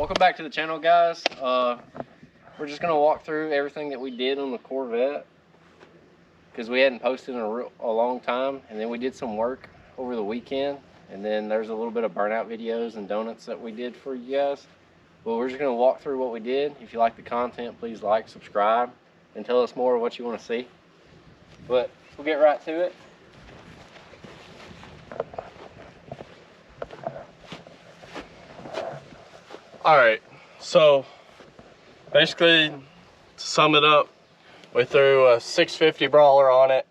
Welcome back to the channel, guys. We're just gonna walk through everything that we did on the Corvette because we hadn't posted in a long time, and then we did some work over the weekend, and then there's a little bit of burnout videos and donuts that we did for you guys. But we're just gonna walk through what we did. If you like the content, please like, subscribe, and tell us more of what you want to see. But we'll get right to it. Alright, so basically, to sum it up, we threw a 650 brawler on it.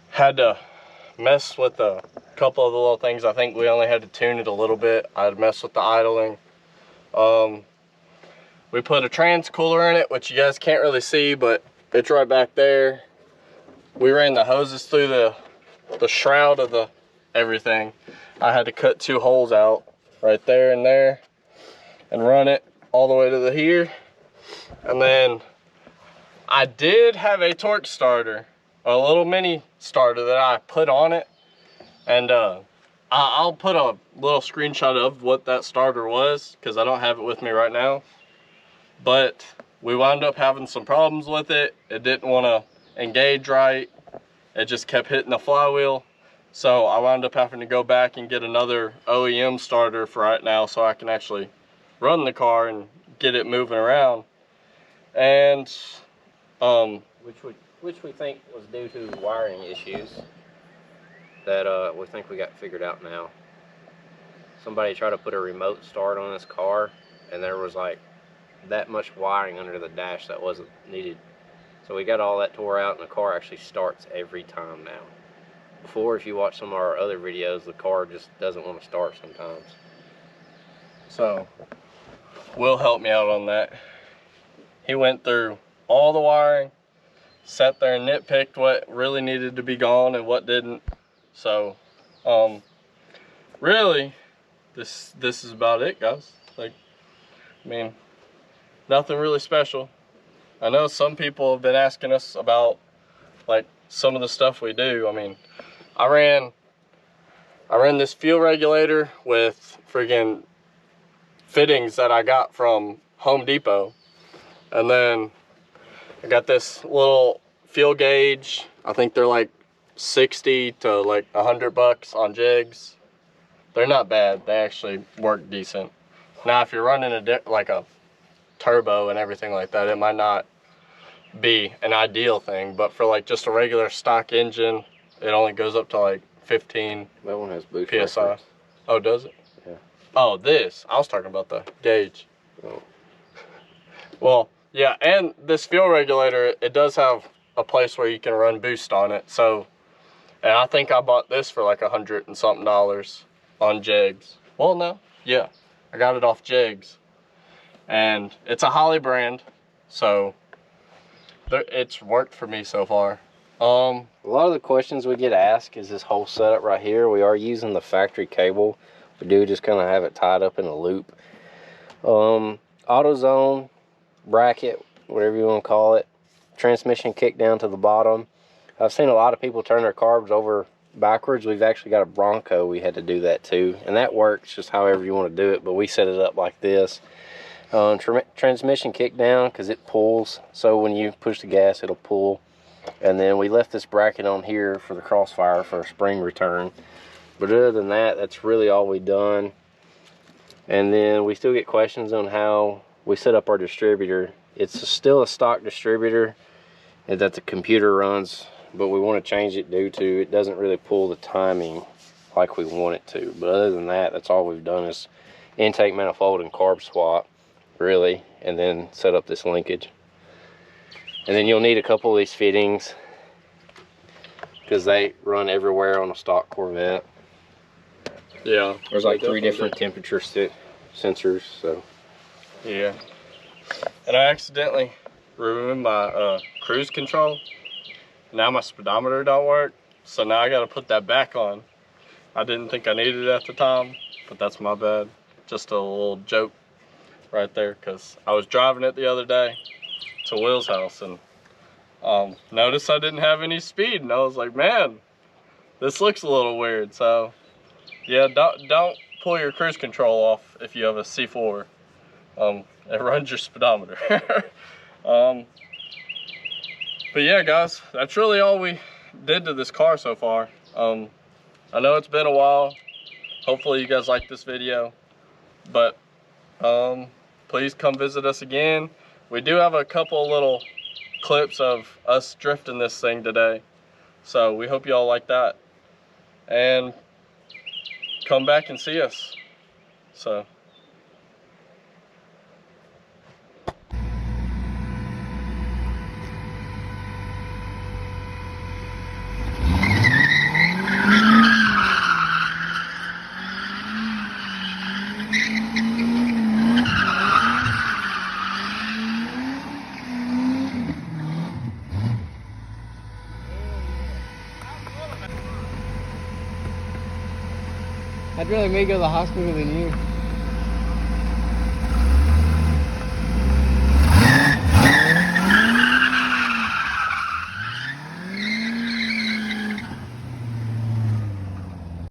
Had to mess with a couple of the little things. I think we only had to tune it a little bit. I had messed with the idling. We put a trans cooler in it, which you guys can't really see, but it's right back there. We ran the hoses through the shroud of the everything. I had to cut 2 holes out right there and there and run it all the way to the here. And then I did have a torque starter, a little mini starter that I put on it, and I'll put a little screenshot of what that starter was because I don't have it with me right now. But we wound up having some problems with it. It didn't want to engage right. It just kept hitting the flywheel. So I wound up having to go back and get another OEM starter for right now so I can actually run the car and get it moving around. And Which we think was due to wiring issues that we think we got figured out now. Somebody tried to put a remote start on this car, and there was like that much wiring under the dash that wasn't needed. So we got all that tore out, and the car actually starts every time now. Before, if you watch some of our other videos, the car just doesn't want to start sometimes. so Will helped me out on that. He went through all the wiring, sat there and nitpicked what really needed to be gone and what didn't. So really this is about it, guys. Like, I mean, nothing really special. I know some people have been asking us about like some of the stuff we do. I mean, I ran this fuel regulator with friggin' fittings that I got from Home Depot, and then I got this little fuel gauge. I think they're like 60 to like $100 on jigs. They're not bad. They actually work decent. Now, if you're running like a turbo and everything like that, it might not be an ideal thing, but for like just a regular stock engine, it only goes up to like 15 That one has boost PSI. reference. Oh, does it? Yeah. Oh, I was talking about the gauge. Oh. Well, yeah, and this fuel regulator, it does have a place where you can run boost on it. So, and I think I bought this for like $100 and something on jigs. Well, no, yeah, I got it off jigs, and it's a Holly brand, so it's worked for me so far. A lot of the questions we get asked is this whole setup right here. We are using the factory cable. We do just kind of have it tied up in a loop. AutoZone bracket, whatever you want to call it. Transmission kick down to the bottom. I've seen a lot of people turn their carbs over backwards. We've actually got a Bronco. We had to do that too, and that works just however you want to do it, but we set it up like this. Transmission kick down because it pulls, so when you push the gas it'll pull. And then we left this bracket on here for the crossfire for a spring return. But other than that, that's really all we've done. And then we still get questions on how we set up our distributor. It's still a stock distributor that the computer runs, but we want to change it due to it doesn't really pull the timing like we want it to. But other than that, that's all we've done is intake manifold and carb swap, really, and then set up this linkage. And then you'll need a couple of these fittings because they run everywhere on a stock Corvette. Yeah, there's like 3 different temperature sensors. So yeah, and I accidentally ruined my cruise control. Now my speedometer don't work, so now I got to put that back on. I didn't think I needed it at the time, but that's my bad. Just a little joke right there, because I was driving it the other day to Will's house and noticed I didn't have any speed, and I was like, man, this looks a little weird. So yeah, don't pull your cruise control off if you have a C4. It runs your speedometer. But yeah, guys, that's really all we did to this car so far. I know it's been a while. Hopefully you guys like this video, but please come visit us again. We do have a couple little clips of us drifting this thing today, so we hope y'all like that, and come back and see us. So I'd rather me go to the hospital than you.